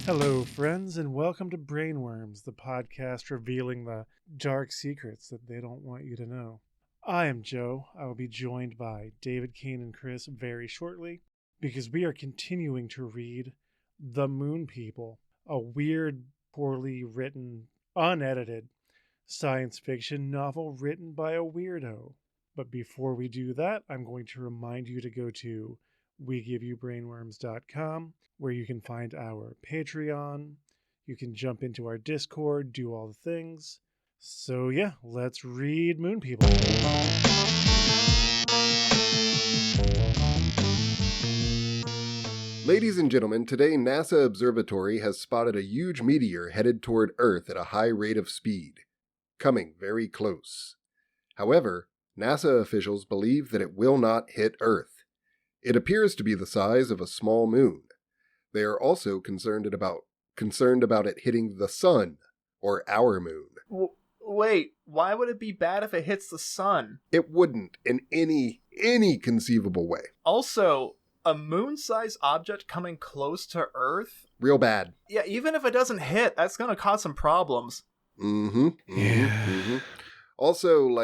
Hello, friends, and welcome to Brainworms, the podcast revealing the dark secrets that they don't want you to know. I am Joe. I will be joined by David, Kaine, and Chris very shortly because we are continuing to read The Moon People, a weird, poorly written, unedited science fiction novel written by a weirdo. But before we do that, I'm going to remind you to go to WeGiveYouBrainworms.com, where you can find our Patreon. You can jump into our Discord, do all the things. So yeah, let's read Moon People. Ladies and gentlemen, today NASA Observatory has spotted a huge meteor headed toward Earth at a high rate of speed, coming very close. However, NASA officials believe that it will not hit Earth. It appears to be the size of a small moon. They are also concerned about it hitting the sun, or our moon. Wait, why would it be bad if it hits the sun? It wouldn't in any conceivable way. Also, a moon-sized object coming close to Earth? Real bad. Yeah, even if it doesn't hit, that's gonna cause some problems. Also,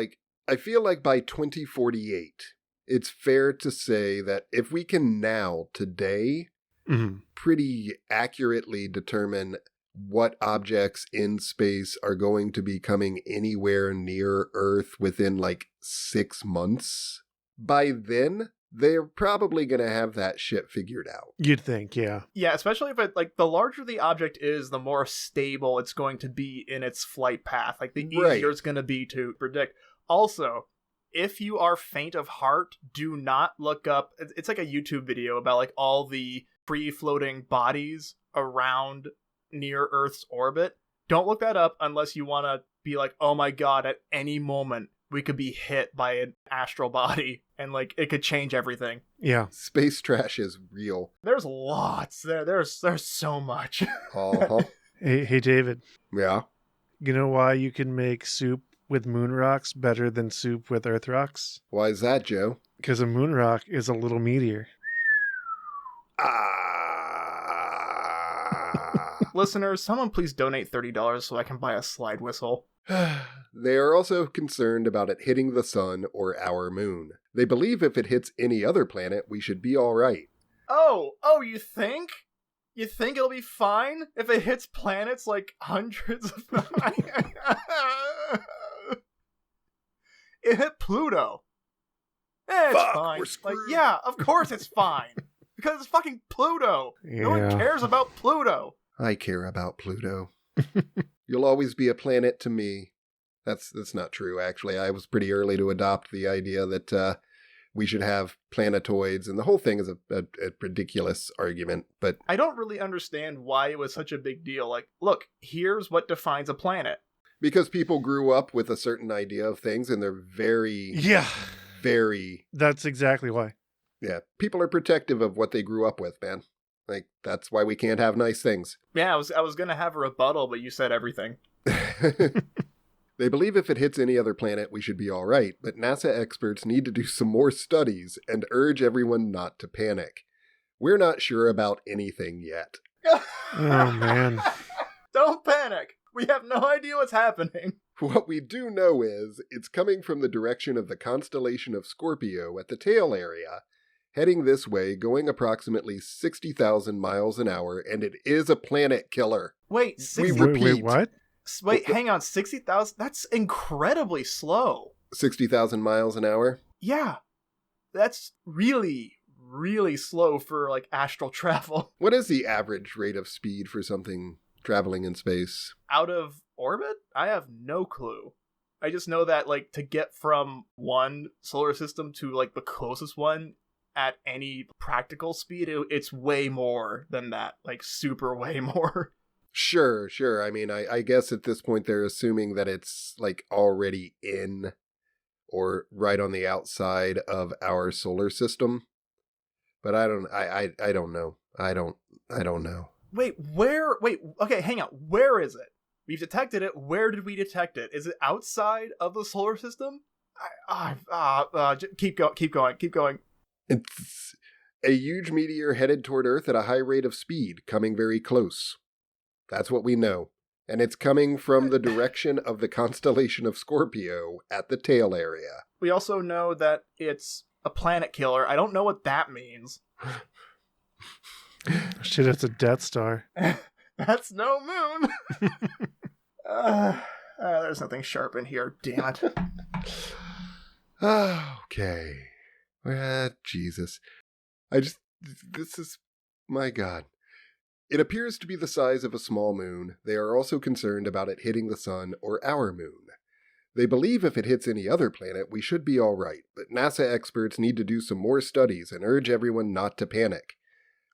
I feel like by 2048, it's fair to say that if we can now, today, pretty accurately determine what objects in space are going to be coming anywhere near Earth within 6 months, by then, they're probably going to have that shit figured out. You'd think, yeah. Yeah, especially if the larger the object is, the more stable it's going to be in its flight path. The easier it's going to be to predict. Also, if you are faint of heart, do not look up. It's like a YouTube video about all the free-floating bodies around near Earth's orbit. Don't look that up unless you want to be oh my god, at any moment we could be hit by an astral body and it could change everything. Yeah. Space trash is real. There's lots there. There's so much. Uh-huh. Hey, David. Yeah? You know why you can make soup with moon rocks better than soup with earth rocks? Why is that, Joe? Because a moon rock is a little meteor. Listeners, someone please donate $30 so I can buy a slide whistle. They are also concerned about it hitting the sun or our moon. They believe if it hits any other planet, we should be all right. Oh, you think? You think it'll be fine if it hits planets hundreds of... It hit Pluto. It's Fuck, fine. we're screwed. Yeah, of course it's fine. Because it's fucking Pluto. Yeah. No one cares about Pluto. I care about Pluto. You'll always be a planet to me. That's not true, actually. I was pretty early to adopt the idea that we should have planetoids, and the whole thing is a ridiculous argument, but... I don't really understand why it was such a big deal. Look, here's what defines a planet. Because people grew up with a certain idea of things, and they're very... Yeah. Very... That's exactly why. Yeah, people are protective of what they grew up with, man. That's why we can't have nice things. Yeah, I was gonna have a rebuttal, but you said everything. They believe if it hits any other planet, we should be all right, but NASA experts need to do some more studies and urge everyone not to panic. We're not sure about anything yet. Oh, man. Don't panic. We have no idea what's happening. What we do know is it's coming from the direction of the constellation of Scorpio at the tail area, heading this way, going approximately 60,000 miles an hour, and it is a planet killer. Wait, Wait, what? Wait, hang on, 60,000? That's incredibly slow. 60,000 miles an hour? Yeah, that's really, really slow for, astral travel. What is the average rate of speed for something traveling in space? Out of orbit? I have no clue. I just know that, to get from one solar system to, the closest one at any practical speed, it's way more than that. Super way more. Sure. I mean, I guess at this point they're assuming that it's already in or right on the outside of our solar system. But I don't know. I don't know. Wait, okay, hang on. Where is it? We've detected it. Where did we detect it? Is it outside of the solar system? Keep going. It's a huge meteor headed toward Earth at a high rate of speed, coming very close. That's what we know. And it's coming from the direction of the constellation of Scorpio at the tail area. We also know that it's a planet killer. I don't know what that means. Shit, it's a Death Star. That's no moon. There's nothing sharp in here. Damn it. Okay. Jesus. This is, my God. It appears to be the size of a small moon. They are also concerned about it hitting the sun or our moon. They believe if it hits any other planet, we should be all right, but NASA experts need to do some more studies and urge everyone not to panic.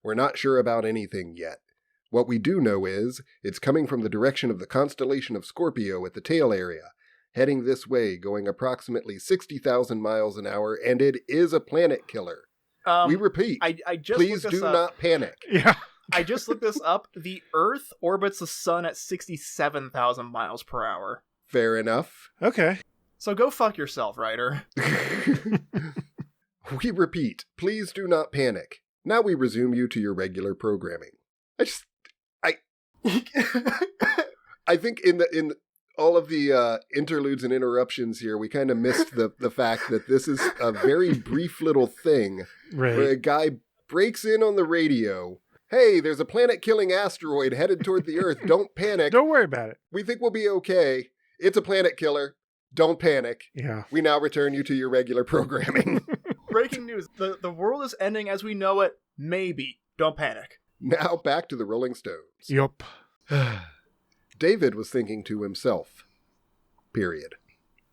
We're not sure about anything yet. What we do know is, it's coming from the direction of the constellation of Scorpio at the tail area, heading this way, going approximately 60,000 miles an hour, and it is a planet killer. We repeat, I just please do not panic. Yeah. I just looked this up. The Earth orbits the sun at 67,000 miles per hour. Fair enough. Okay. So go fuck yourself, writer. We repeat, please do not panic. Now we resume you to your regular programming. I think in all of the interludes and interruptions here, we kind of missed the fact that this is a very brief little thing where a guy breaks in on the radio. Hey, there's a planet-killing asteroid headed toward the Earth. Don't panic. Don't worry about it. We think we'll be okay. It's a planet killer. Don't panic. Yeah. We now return you to your regular programming. Breaking news. The world is ending as we know it. Maybe. Don't panic. Now back to the Rolling Stones. Yup. David was thinking to himself. Period.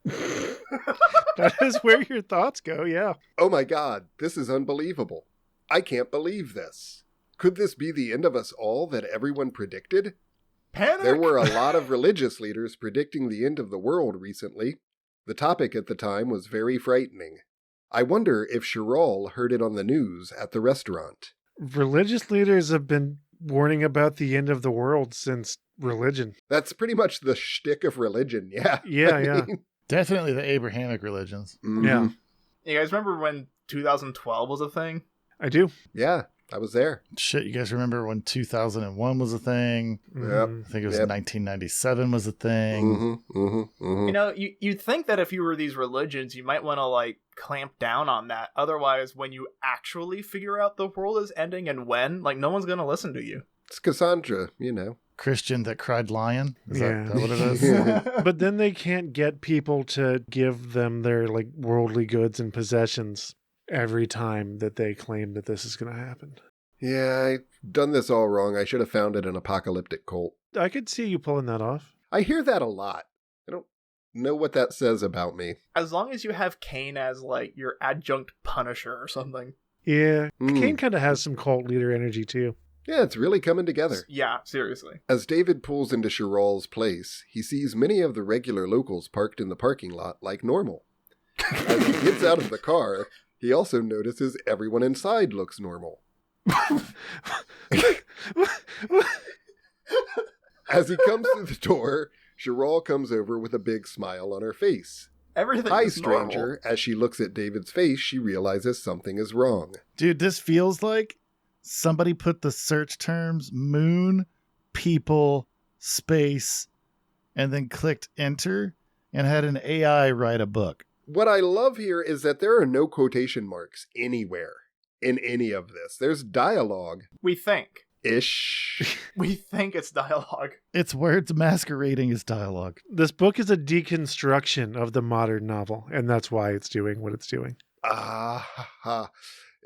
That is where your thoughts go, yeah. Oh my God, this is unbelievable. I can't believe this. Could this be the end of us all that everyone predicted? Panic! There were a lot of religious leaders predicting the end of the world recently. The topic at the time was very frightening. I wonder if Chiral heard it on the news at the restaurant. Religious leaders have been warning about the end of the world since religion. That's pretty much the shtick of religion, yeah. Yeah, yeah. Definitely the Abrahamic religions. Mm-hmm. Yeah. You guys remember when 2012 was a thing? I do. Yeah, I was there. Shit, you guys remember when 2001 was a thing? Yep. I think it was 1997 was a thing. You know, you'd think that if you were these religions, you might want to, like, clamp down on that. Otherwise, when you actually figure out the world is ending and when, like, no one's going to listen to you. It's Cassandra, you know. Christian that cried lion? Is that what it is? Yeah. But then they can't get people to give them their, like, worldly goods and possessions every time that they claim that this is going to happen. Yeah, I've done this all wrong. I should have founded an apocalyptic cult. I could see you pulling that off. I hear that a lot. I don't know what that says about me. As long as you have Kaine as, like, your adjunct punisher or something. Yeah. Kaine kind of has some cult leader energy, too. Yeah, it's really coming together. Yeah, seriously. As David pulls into Chiral's place, he sees many of the regular locals parked in the parking lot like normal. As he gets out of the car, he also notices everyone inside looks normal. As he comes through the door, Chiral comes over with a big smile on her face. Everything Hi, is normal. stranger. As she looks at David's face, she realizes something is wrong. Dude, this feels like somebody put the search terms moon, people, space, and then clicked enter and had an AI write a book. What I love here is that there are no quotation marks anywhere in any of this. There's dialogue. We think. Ish. We think it's dialogue. It's words masquerading as dialogue. This book is a deconstruction of the modern novel, and that's why it's doing what it's doing.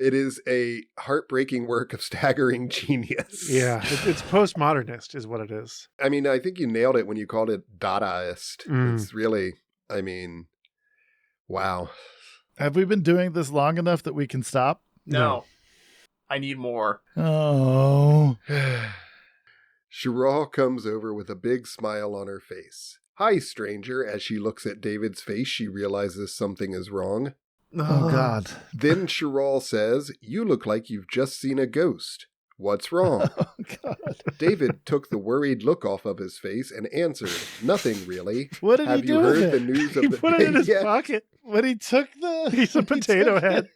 It is a heartbreaking work of staggering genius. Yeah, it's postmodernist is what it is. I mean, I think you nailed it when you called it Dadaist. It's really, I mean, wow. Have we been doing this long enough that we can stop? No. I need more. Oh. Chiral comes over with a big smile on her face. Hi, stranger. As she looks at David's face, she realizes something is wrong. Oh, God. Then Chiral says, you look like you've just seen a ghost. What's wrong? Oh, God. David took the worried look off of his face and answered, nothing really. What did Have he do you with heard it? the news of He the put it in his Yeah. pocket. When he took the... He's a potato head.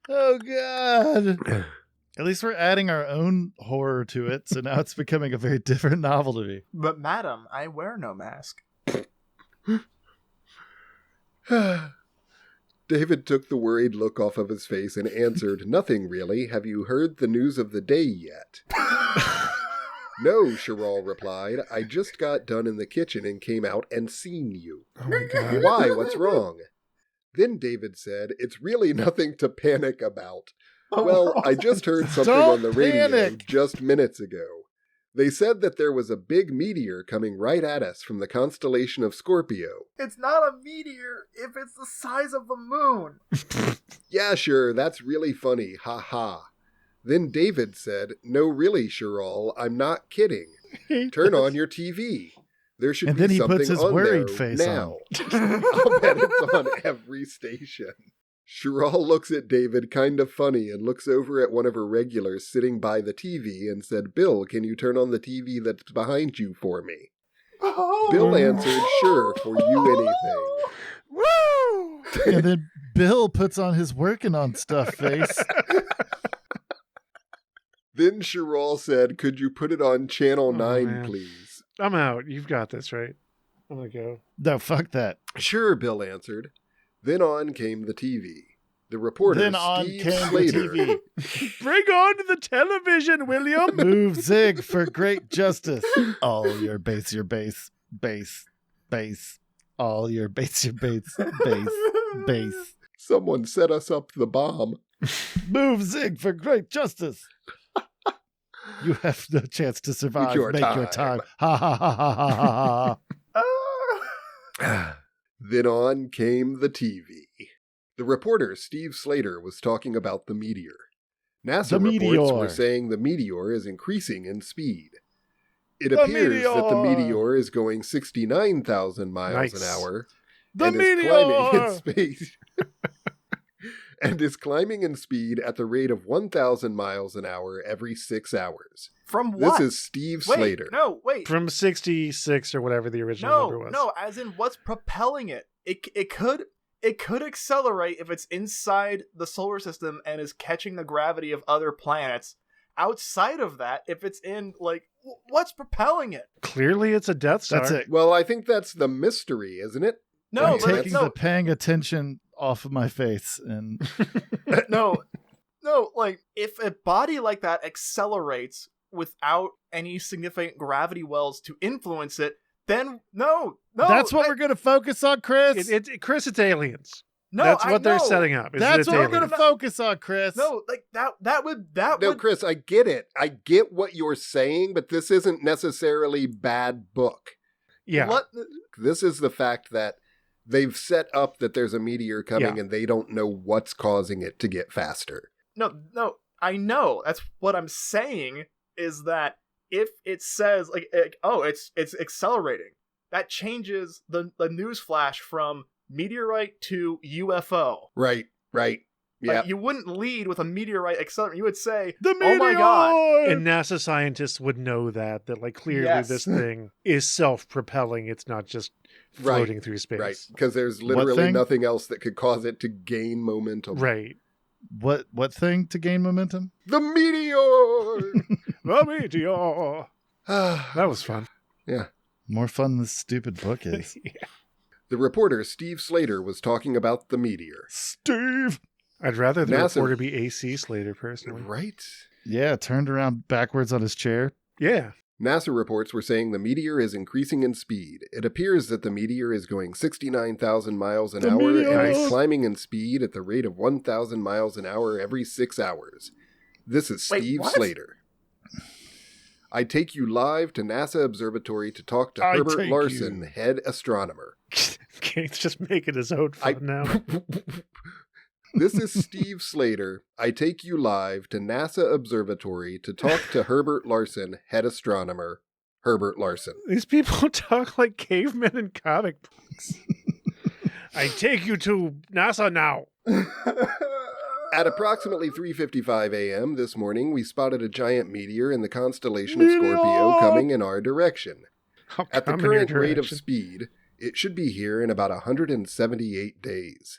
Oh, God. At least we're adding our own horror to it, so now it's becoming a very different novel to me. But madam, I wear no mask. David took the worried look off of his face and answered, "Nothing really. Have you heard the news of the day yet?" "No," Chiral replied. "I just got done in the kitchen and came out and seen you." Oh my God. "Why? What's wrong?" Then David said, "It's really nothing to panic about. Well, I just heard something on the radio panic. just minutes ago. They said that there was a big meteor coming right at us from the constellation of Scorpio." It's not a meteor if it's the size of the moon. "Yeah, sure, that's really funny, ha ha." Then David said, "No, really, Chiral, I'm not kidding. Turn on your TV. There should And be then he something puts his on worried there face now." I'll bet it's on every station. Chiral looks at David kind of funny and looks over at one of her regulars sitting by the TV and said, "Bill, can you turn on the TV that's behind you for me?" Bill answered, "Sure, for you anything." Woo! And then Bill puts on his working on stuff face. Then Chiral said, "Could you put it on Channel 9, man. please?" I'm out. You've got this, right? I'm gonna go. No, fuck that. "Sure," Bill answered. Then on came the TV. The reporter, Then on Steve came Slater. the TV. Bring on the television, William. Move zig for great justice. All your base, base. All your base, base. Someone set us up the bomb. Move zig for great justice. You have no chance to survive. Make your Make your time. time. Ha ha ha ha ha ha ha. Then on came the TV. The reporter, Steve Slater, was talking about the meteor. NASA The reports meteor. were saying the meteor is increasing in speed. It The appears that the meteor. meteor is going 69,000 miles an Nice. hour The and is climbing in meteor. space. And is climbing in speed at the rate of 1,000 miles an hour every 6 hours. From what? This is Steve wait, Slater. No, wait. From 66 or whatever the original number was. No, as in what's propelling it. It could accelerate if it's inside the solar system and is catching the gravity of other planets. Outside of that, if it's in, like, what's propelling it? Clearly it's a Death Star. That's it. Well, I think that's the mystery, isn't it? No, I'm but taking the paying attention off of my face, and no, like, if a body like that accelerates without any significant gravity wells to influence it, then no. that's what we're going to focus on, Chris. Chris, it's aliens. No, That's what they're know. setting up. is that That's it's what we're aliens. going to focus on, Chris. No, like that would No, Chris, I get it. I get what you're saying, but this isn't necessarily bad book. Yeah. What? This is the fact that they've set up that there's a meteor coming Yeah. and they don't know what's causing it to get faster. No, I know. That's what I'm saying is that if it says like oh, it's accelerating, that changes the news flash from meteorite to UFO. Right. Yeah. Like, you wouldn't lead with a meteorite accelerating. You would say, The "Oh my god!" And NASA scientists would know that like clearly Yes. this thing is self-propelling. It's not just floating through space. Right. Because there's literally thing? nothing else that could cause it to gain momentum. Right. What thing to gain momentum? The meteor! The meteor. That was fun. Yeah. More fun than this stupid book is. Yeah. The reporter, Steve Slater, was talking about the meteor. Steve. I'd rather the NASA reporter be AC Slater personally. Right? Yeah, turned around backwards on his chair. Yeah. NASA reports were saying the meteor is increasing in speed. It appears that the meteor is going 69,000 miles an The hour meteor! and is climbing in speed at the rate of 1,000 miles an hour every 6 hours. This is Wait, Steve what? Slater. I take you live to NASA Observatory to talk to I Herbert take Larson, you. head astronomer. Kane's just making his own fun now. This is Steve Slater. I take you live to NASA Observatory to talk to Herbert Larson, head astronomer. Herbert Larson. These people talk like cavemen in comic books. I take you to NASA now. At approximately 3:55 a.m. this morning, we spotted a giant meteor in the constellation of Scorpio coming in our direction. I'll At the come in your current rate of direction. speed, it should be here in about 178 days.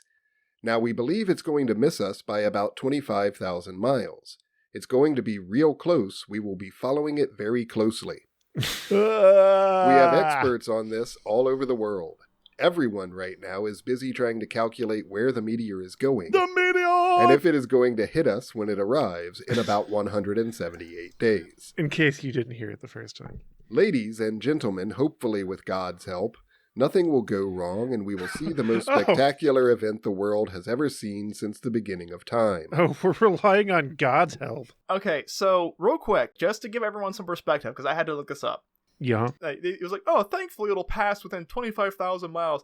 Now, we believe it's going to miss us by about 25,000 miles. It's going to be real close. We will be following it very closely. We have experts on this all over the world. Everyone right now is busy trying to calculate where the meteor is going. The meteor! And if it is going to hit us when it arrives in about 178 days. In case you didn't hear it the first time. Ladies and gentlemen, hopefully with God's help, nothing will go wrong and we will see the most spectacular event the world has ever seen since the beginning of time. Oh, we're relying on God's help. Okay, so real quick, just to give everyone some perspective, because I had to look this up. Yeah. It was like, oh, thankfully it'll pass within 25,000 miles.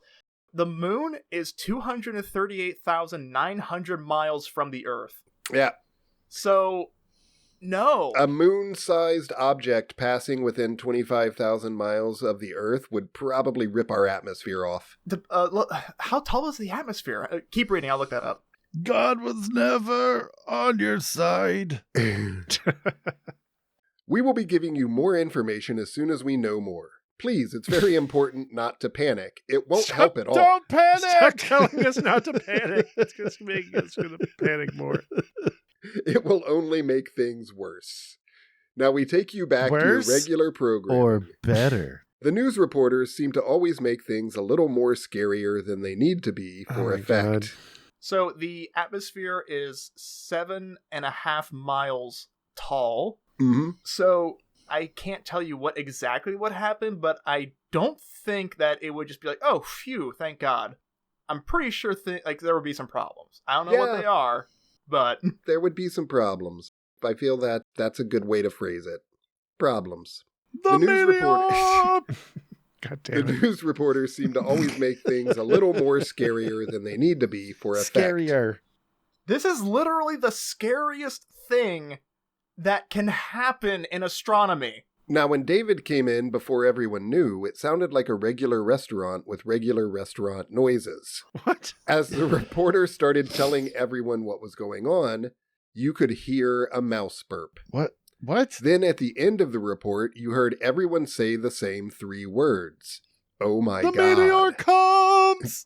The moon is 238,900 miles from the Earth. Yeah. So, no. A moon-sized object passing within 25,000 miles of the Earth would probably rip our atmosphere off. How tall is the atmosphere? Keep reading, I'll look that up. God was never on your side. We will be giving you more information as soon as we know more. Please, it's very important not to panic. It won't help at all. Don't panic! Stop telling us not to panic. It's just making us going to panic more. It will only make things worse. Now we take you back to your regular program. Or better. The news reporters seem to always make things a little more scarier than they need to be for effect. God. So the atmosphere is 7.5 miles tall. Mm-hmm. So I can't tell you exactly what happened, but I don't think that it would just be like, oh, phew, thank God. I'm pretty sure there would be some problems. I don't know what they are, but there would be some problems. I feel that that's a good way to phrase it. Problems. The news reporters. God damn The it. news reporters seem to always make things a little more scarier than they need to be for effect. Scarier. This is literally the scariest thing that can happen in astronomy. Now, when David came in before everyone knew, it sounded like a regular restaurant with regular restaurant noises. What? As the reporter started telling everyone what was going on, you could hear a mouse burp. What? Then at the end of the report, you heard everyone say the same 3 words. Oh my God. The meteor comes!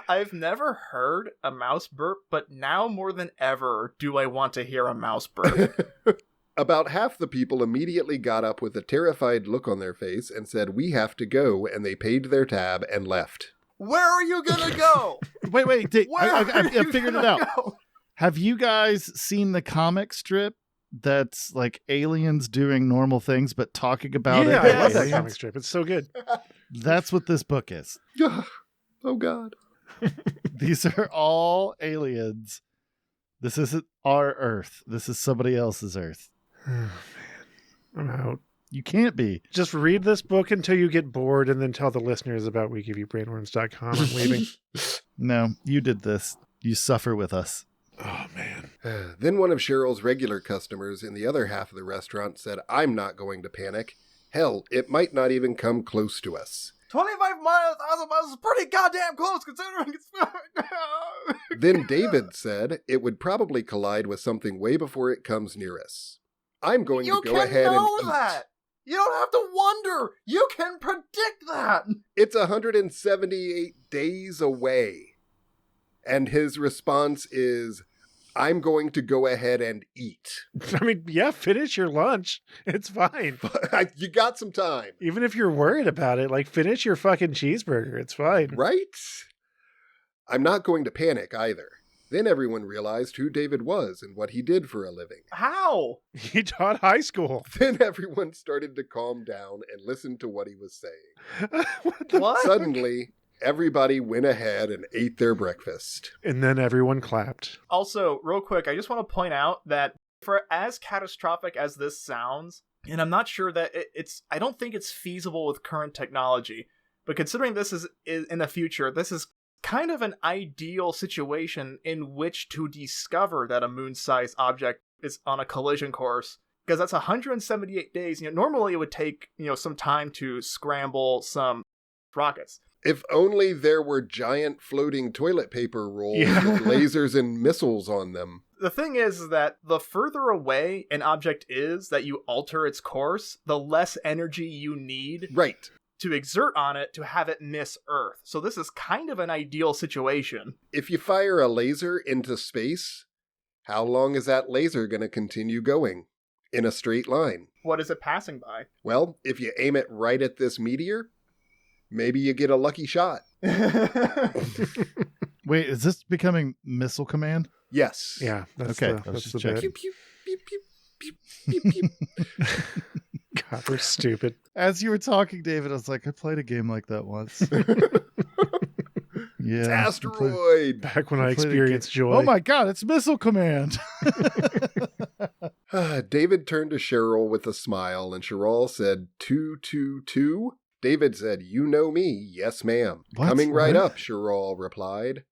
I've never heard a mouse burp, but now more than ever do I want to hear a mouse burp. About half the people immediately got up with a terrified look on their face and said, "We have to go," and they paid their tab and left. Where are you gonna go? Wait, I figured it out. Go? Have you guys seen the comic strip that's like aliens doing normal things but talking about it? Yeah, I love that aliens? comic strip. It's so good. That's what this book is. Oh, God. These are all aliens. This isn't our Earth. This is somebody else's Earth. Oh, man. I'm out. You can't be. Just read this book until you get bored and then tell the listeners about WeGiveYouBrainworms.com. I'm leaving. No, you did this. You suffer with us. Oh, man. Then one of Cheryl's regular customers in the other half of the restaurant said, "I'm not going to panic. Hell, it might not even come close to us." 25 miles, 1,000 miles is pretty goddamn close considering it's... Then David said it would probably collide with something way before it comes near us. I'm going to go ahead and eat. That. You don't have to wonder. You can predict that. It's 178 days away. And his response is, "I'm going to go ahead and eat." I mean, yeah, finish your lunch. It's fine. You got some time. Even if you're worried about it, like, finish your fucking cheeseburger. It's fine. Right? I'm not going to panic either. Then everyone realized who David was and what he did for a living. How? He taught high school. Then everyone started to calm down and listen to what he was saying. What? Suddenly, everybody went ahead and ate their breakfast. And then everyone clapped. Also, real quick, I just want to point out that for as catastrophic as this sounds, and I'm not sure that I don't think it's feasible with current technology, but considering this is in the future, this is kind of an ideal situation in which to discover that a moon-sized object is on a collision course, because that's 178 days. Normally it would take, some time to scramble some rockets. If only there were giant floating toilet paper rolls with lasers and missiles on them. The thing is that the further away an object is that you alter its course, the less energy you need to exert on it to have it miss Earth. So this is kind of an ideal situation. If you fire a laser into space, How long is that laser going to continue going? In a straight line. What is it passing by? Well, if you aim it right at this meteor, maybe you get a lucky shot. Wait, is this becoming Missile Command? Yes. Yeah, that's Okay, that's the checking. bit. Pew, pew, pew, pew, pew, pew, pew. God, we're stupid. As you were talking, David, I was like, I played a game like that once. Yeah. It's Asteroid. Back when I played a experienced joy. Oh my God, it's Missile Command. David turned to Cheryl with a smile, and Cheryl said, 222? David said, you know me. Yes, ma'am. What? Coming right What? up, Cheryl replied.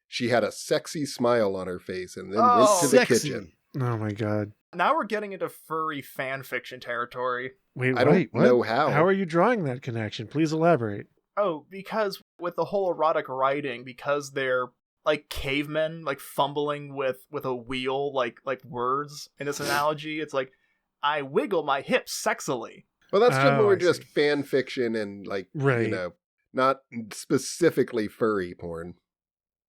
She had a sexy smile on her face and then Oh, went to the sexy. kitchen. Oh my God. Now we're getting into furry fan fiction territory. Wait, I what? don't know how. How are you drawing that connection? Please elaborate. Oh, because with the whole erotic writing, because they're like cavemen, like fumbling with a wheel, like words in this analogy, it's like, I wiggle my hips sexily. Well, that's just Oh, more I just see. fan fiction and, like, Right. you know, not specifically furry porn.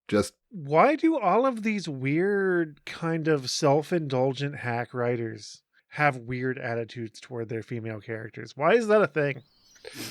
Just, Why do all of these weird kind of self-indulgent hack writers have weird attitudes toward their female characters? Why is that a thing?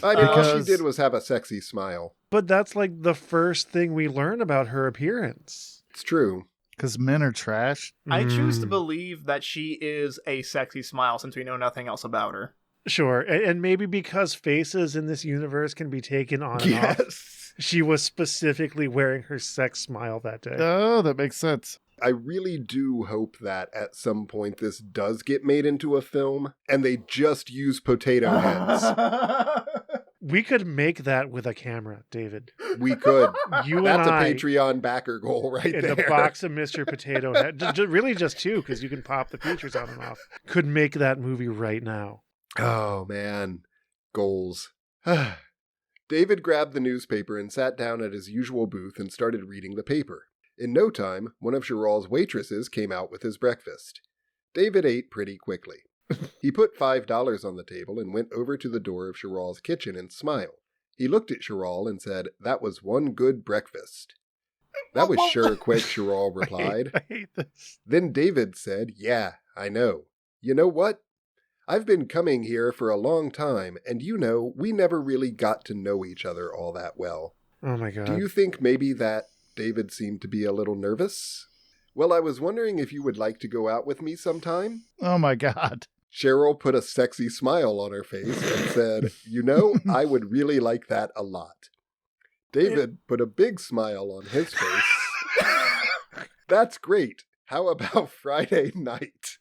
I mean, all she Because- did was have a sexy smile. But that's like the first thing we learn about her appearance. It's true. Because men are trash. I choose to Mm. believe that she is a sexy smile since we know nothing else about her. Sure, and maybe because faces in this universe can be taken on and off, she was specifically wearing her sex smile that day. Oh, that makes sense. I really do hope that at some point this does get made into a film and they just use potato heads. We could make that with a camera, David. We could. You That's and a I Patreon backer goal right in there. the box of Mr. Potato Head. Really just two, because you can pop the features on and off. Could make that movie right now. Oh, man. Goals. David grabbed the newspaper and sat down at his usual booth and started reading the paper. In no time, one of Cheryl's waitresses came out with his breakfast. David ate pretty quickly. He put $5 on the table and went over to the door of Cheryl's kitchen and smiled. He looked at Cheryl and said, "That was one good breakfast." "That was sure quick," Cheryl replied. I hate this. Then David said, "Yeah, I know. You know what? I've been coming here for a long time, and you know, we never really got to know each other all that well. Oh my God. Do you think maybe that David seemed to be a little nervous? Well, I was wondering if you would like to go out with me sometime?" Oh my God. Cheryl put a sexy smile on her face and said, "You know, I would really like that a lot." David put a big smile on his face. "That's great. How about Friday night?"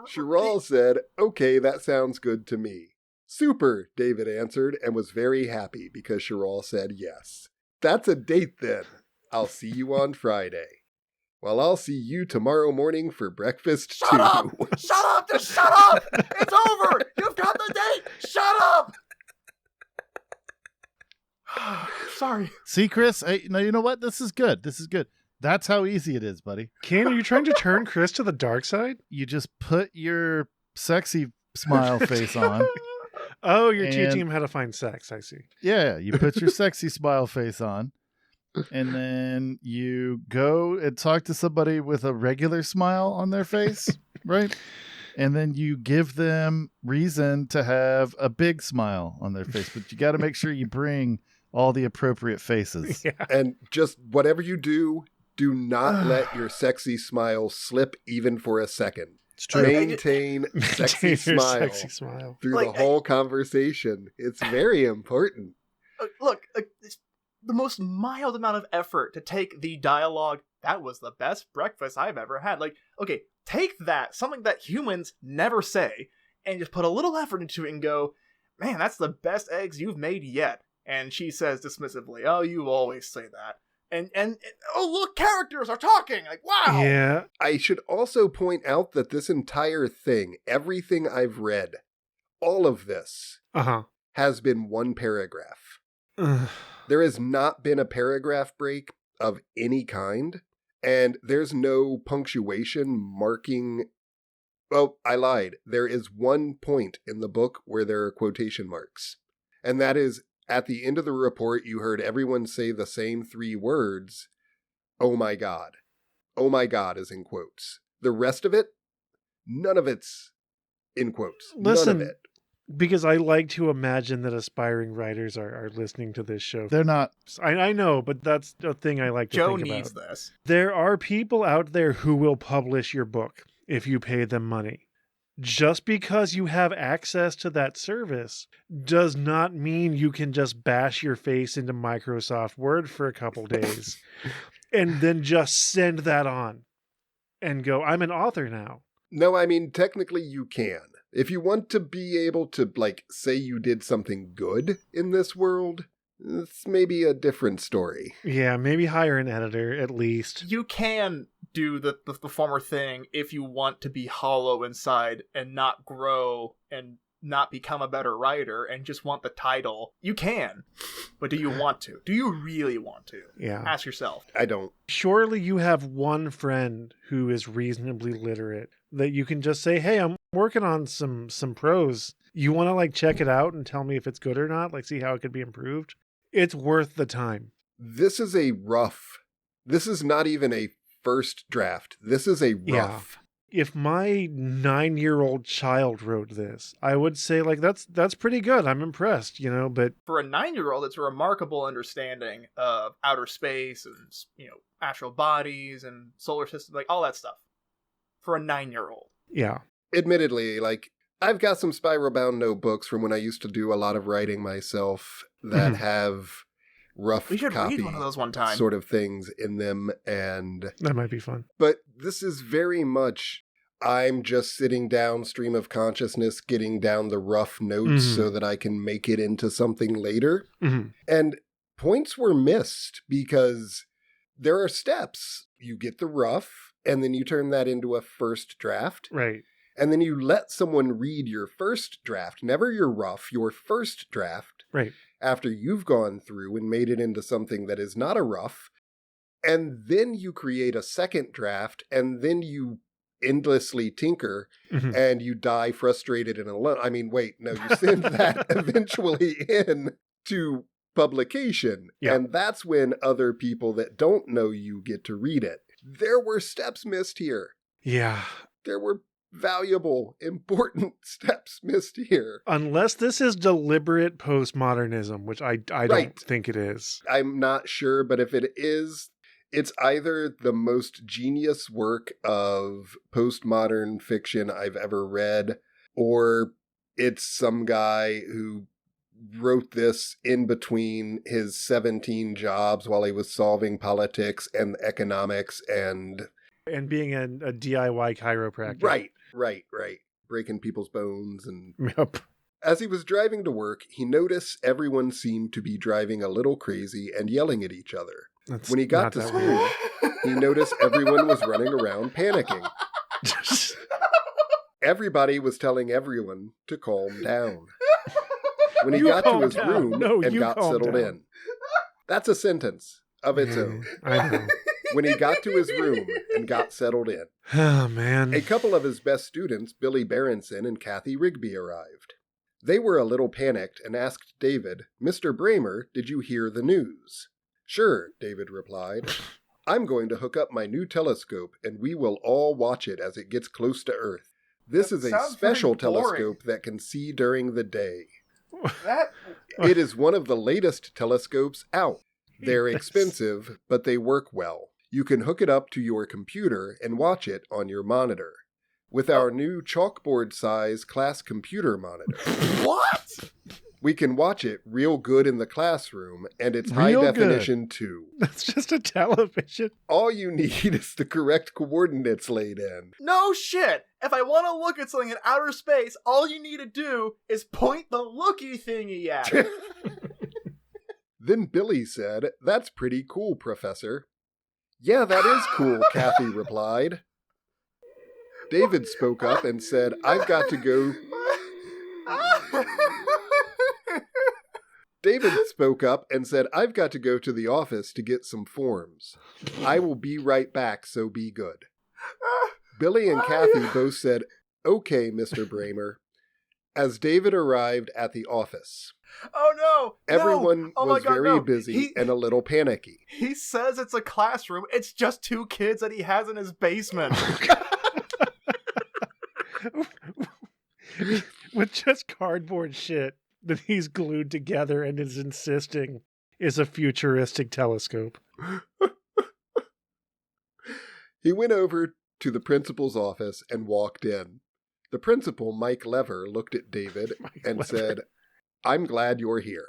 Cheryl said, "Okay, that sounds good to me." "Super," David answered, and was very happy because Cheryl said yes. "That's a date then. I'll see you on Friday." "Well, I'll see you tomorrow morning for breakfast too." Shut up! Shut up! Just shut up! It's over! You've got the date! Shut up! Sorry. See, Chris, no, you know what? This is good. This is good. That's how easy it is, buddy. Kane, are you trying to turn Chris to the dark side? You just put your sexy smile face on. Oh, you're And- teaching him how to find sex. I see. Yeah, you put your sexy smile face on. And then you go and talk to somebody with a regular smile on their face, right? And then you give them reason to have a big smile on their face. But you got to make sure you bring all the appropriate faces. Yeah. And just whatever you do not let your sexy smile slip even for a second. It's true. Maintain sexy Your smile sexy smile. through Like, the whole conversation. It's very important. Look, it's the most mild amount of effort to take the dialogue, "That was the best breakfast I've ever had." Like, okay, take that, something that humans never say, and just put a little effort into it and go, "Man, that's the best eggs you've made yet." And she says dismissively, "Oh, you always say that." And oh, look, characters are talking. Like, wow. Yeah. I should also point out that this entire thing, everything I've read, all of this Uh-huh. has been one paragraph. Ugh. There has not been a paragraph break of any kind, and there's no punctuation marking. Oh, I lied. There is one point in the book where there are quotation marks, and that is at the end of the report, you heard everyone say the same 3 words, "Oh my God." oh my God is in quotes. The rest of it, none of it's in quotes. Listen, none of it. Because I like to imagine that aspiring writers are listening to this show. They're not. I know, but that's the thing I like to Joe think about. needs this. There are people out there who will publish your book if you pay them money. Just because you have access to that service does not mean you can just bash your face into Microsoft Word for a couple days and then just send that on and go, I'm an author now. No, I mean, technically you can. If you want to be able to, like, say you did something good in this world, it's maybe a different story. Yeah, maybe hire an editor at least. You can do the former thing if you want to be hollow inside and not grow and not become a better writer and just want the title. You can. But do you want to? Do you really want to? Yeah. Ask yourself. I don't. Surely you have one friend who is reasonably literate that you can just say, hey, I'm working on some prose. You want to like check it out and tell me if it's good or not? Like see how it could be improved? It's worth the time. This is not even a first draft. This is a rough. Yeah. If my 9-year-old child wrote this, I would say like that's pretty good. I'm impressed, but for a 9-year-old, it's a remarkable understanding of outer space and, astral bodies and solar system, like all that stuff. For a 9-year-old. Yeah. Admittedly, like I've got some spiral bound notebooks from when I used to do a lot of writing myself that have rough we should copy read one of those one time. sort of things in them, and that might be fun. But this is very much I'm just sitting down stream of consciousness, getting down the rough notes so that I can make it into something later. And points were missed because there are steps. You get the rough, and then you turn that into a first draft. Right. And then you let someone read your first draft, never your rough, your first draft. Right. After you've gone through and made it into something that is not a rough. And then you create a second draft, and then you endlessly tinker, and you die frustrated and alone. I mean, wait, no, you send that eventually in to publication. Yeah. And that's when other people that don't know you get to read it. There were steps missed here. Yeah. There were valuable, important steps missed here. Unless this is deliberate postmodernism, which I don't think it is. I'm not sure, but if it is, it's either the most genius work of postmodern fiction I've ever read, or it's some guy who wrote this in between his 17 jobs while he was solving politics and economics and being a DIY chiropractor. Right. Breaking people's bones and... Yep. As he was driving to work, he noticed everyone seemed to be driving a little crazy and yelling at each other. When he got to school, he noticed everyone was running around panicking. Everybody was telling everyone to calm down. When he got to his room and got settled in. That's a sentence of its own. I know. When he got to his room and got settled in. Oh, man. A couple of his best students, Billy Berenson and Kathy Rigby, arrived. They were a little panicked and asked David, Mr. Bramer, did you hear the news? Sure, David replied. I'm going to hook up my new telescope and we will all watch it as it gets close to Earth. This is a special telescope that can see during the day. It is one of the latest telescopes out. They're expensive, but they work well. You can hook it up to your computer and watch it on your monitor. With our new chalkboard-size class computer monitor. What? We can watch it real good in the classroom, and it's high definition too. That's just a television. All you need is the correct coordinates laid in. No shit! If I want to look at something in outer space, all you need to do is point the looky thingy at it. Then Billy said, That's pretty cool, Professor. Yeah, that is cool, Kathy replied. David spoke up and said, I've got to go... David spoke up and said, I've got to go to the office to get some forms. I will be right back, so be good. Billy and Kathy both said, Okay, Mr. Bramer, as David arrived at the office. Oh no! Everyone was very no. busy and a little panicky. He says it's a classroom. It's just 2 kids that he has in his basement. With just cardboard shit that he's glued together and is insisting is a futuristic telescope. He went over to the principal's office and walked in. The principal, Mike Lever, looked at David and said, "I'm glad you're here.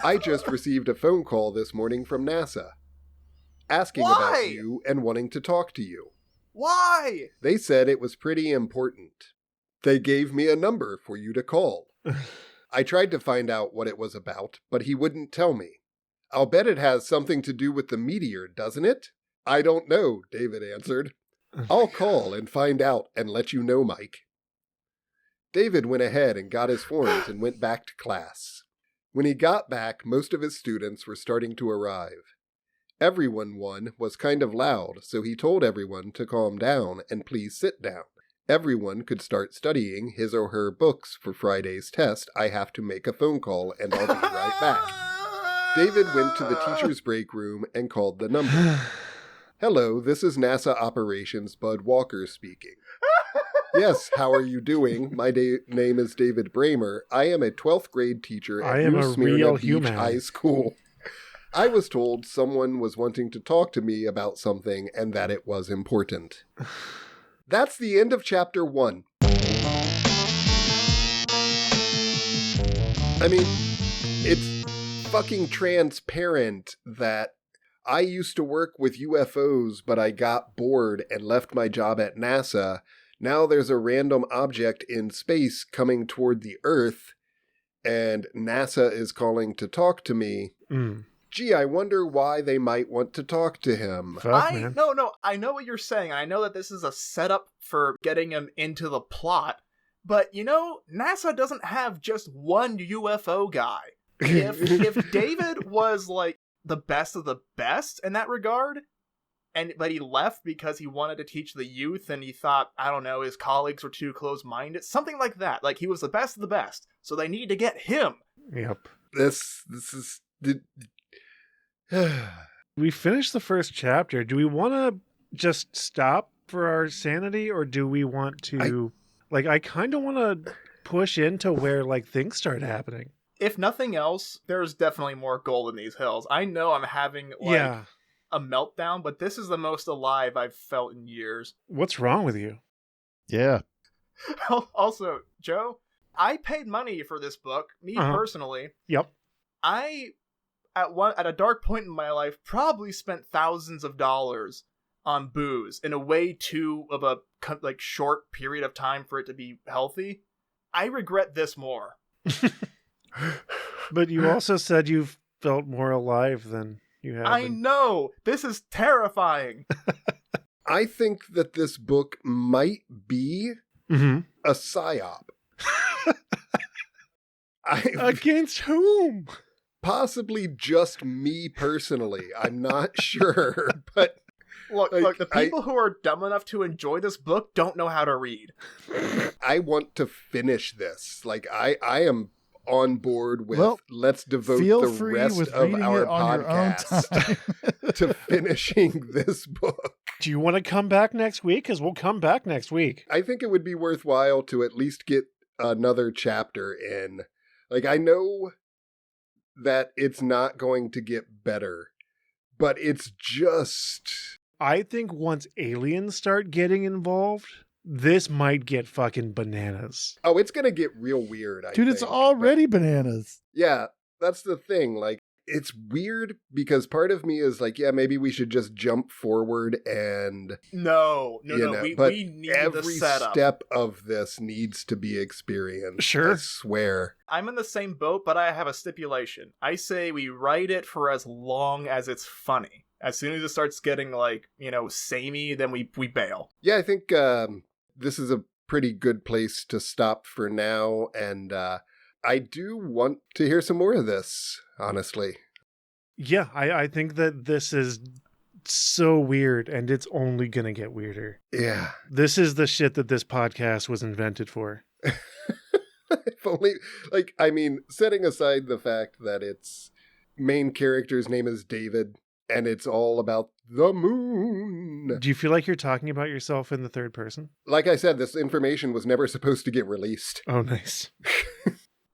I just received a phone call this morning from NASA, asking about you and wanting to talk to you. Why? They said it was pretty important. They gave me a number for you to call. I tried to find out what it was about, but he wouldn't tell me. I'll bet it has something to do with the meteor, doesn't it?" "I don't know," David answered. "I'll call and find out and let you know, Mike." David went ahead and got his forms and went back to class. When he got back, most of his students were starting to arrive. Everyone was kind of loud, so he told everyone to calm down and please sit down. Everyone could start studying his or her books for Friday's test. I have to make a phone call and I'll be right back. David went to the teacher's break room and called the number. "Hello, this is NASA Operations Bud Walker speaking." "Yes, how are you doing? My name is David Bramer. I am a 12th grade teacher at New Smyrna Beach High School. I was told someone was wanting to talk to me about something and that it was important." That's the end of chapter 1. I mean, it's fucking transparent that I used to work with UFOs, but I got bored and left my job at NASA. Now there's a random object in space coming toward the Earth, and NASA is calling to talk to me. Gee, I wonder why they might want to talk to him. No, I know what you're saying. I know that this is a setup for getting him into the plot, but NASA doesn't have just one UFO guy. If David was like the best of the best in that regard, but he left because he wanted to teach the youth and he thought, I don't know, his colleagues were too close-minded, something like that. Like he was the best of the best, so they need to get him. Yep. This is... We finished the first chapter. Do we want to just stop for our sanity, or do we want to... I kind of want to push into where, things start happening. If nothing else, there's definitely more gold in these hills. I know I'm having, a meltdown, but this is the most alive I've felt in years. What's wrong with you? Yeah. Also, Joe, I paid money for this book, personally. Yep. I, at a dark point in my life, probably spent thousands of dollars on booze in a way too of a short period of time for it to be healthy. I regret this more. But you also said you've felt more alive than you have. I know! This is terrifying! I think that this book might be a psyop. Against whom? Possibly just me personally. I'm not sure, but... Look, the people who are dumb enough to enjoy this book don't know how to read. I want to finish this. I am on board with let's devote the rest of our podcast to finishing this book. Do you want to come back next week? Because we'll come back next week. I think it would be worthwhile to at least get another chapter in. I know that it's not going to get better, but it's just... I think once aliens start getting involved, this might get fucking bananas. Oh, it's going to get real weird, I think. It's already bananas. Yeah, that's the thing. It's weird because part of me is maybe we should just jump forward and... No. We need every the setup. Step of this needs to be experienced. Sure. I swear. I'm in the same boat, but I have a stipulation. I say we write it for as long as it's funny. As soon as it starts getting, samey, then we bail. Yeah, I think this is a pretty good place to stop for now, and I do want to hear some more of this, honestly. Yeah, I think that this is so weird, and it's only going to get weirder. Yeah. This is the shit that this podcast was invented for. If only, like, I mean, setting aside the fact that its main character's name is David, and it's all about the moon. Do you feel like you're talking about yourself in the third person? Like I said, this information was never supposed to get released. Oh, nice.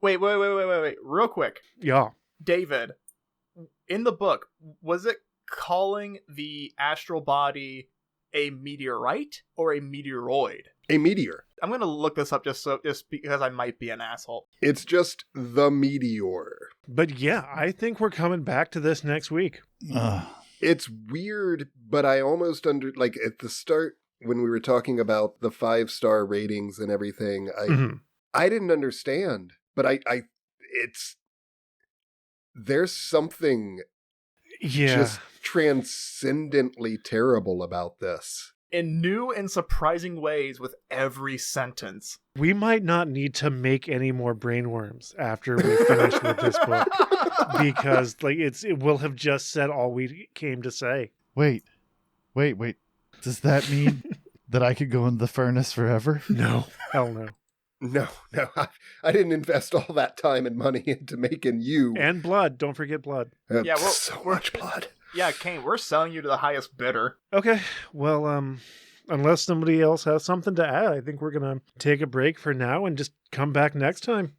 Wait. Real quick. Yeah. David, in the book, was it calling the astral body a meteorite or a meteoroid? A meteor. I'm going to look this up just because I might be an asshole. It's just the meteor. But yeah, I think we're coming back to this next week. It's weird, but I almost like at the start when we were talking about the 5-star ratings and everything, I didn't understand, but there's something just transcendently terrible about this. In new and surprising ways with every sentence. We might not need to make any more brainworms after we finish with this book, because like it will have just said all we came to say. Wait. Does that mean that I could go in the furnace forever? No. Hell no. No. I didn't invest all that time and money into making you. And blood. Don't forget blood. Yeah, so much blood. Yeah, Kaine, we're selling you to the highest bidder. Okay. Well, unless somebody else has something to add, I think we're going to take a break for now and just come back next time.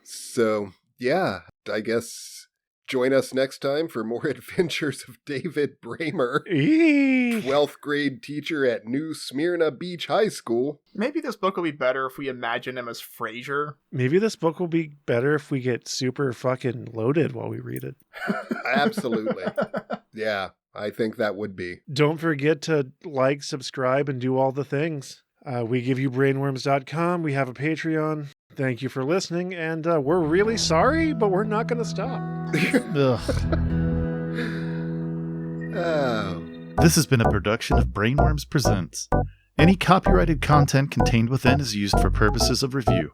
So, yeah, I guess join us next time for more adventures of David Bramer, 12th grade teacher at New Smyrna Beach High School. Maybe this book will be better if we imagine him as Frasier. Maybe this book will be better if we get super fucking loaded while we read it. Absolutely. Yeah, I think that would be. Don't forget to like, subscribe, and do all the things. We give you brainworms.com. We have a Patreon. Thank you for listening, and we're really sorry, but we're not going to stop. Oh. This has been a production of Brainworms Presents. Any copyrighted content contained within is used for purposes of review.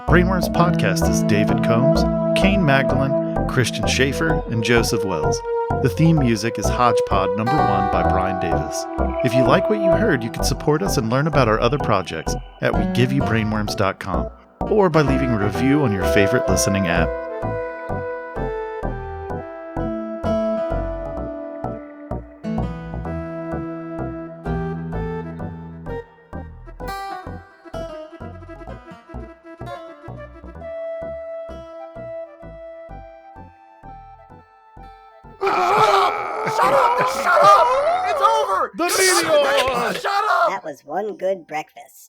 Brainworms Podcast is David Combs, Kaine Magdalen, Christian Schaefer, and Joseph Wells. The theme music is Hodgepod No. 1 by Brian Davis. If you like what you heard, you can support us and learn about our other projects at WeGiveYouBrainworms.com or by leaving a review on your favorite listening app. Shut up! It's over! The meteor! Shut up! That was one good breakfast.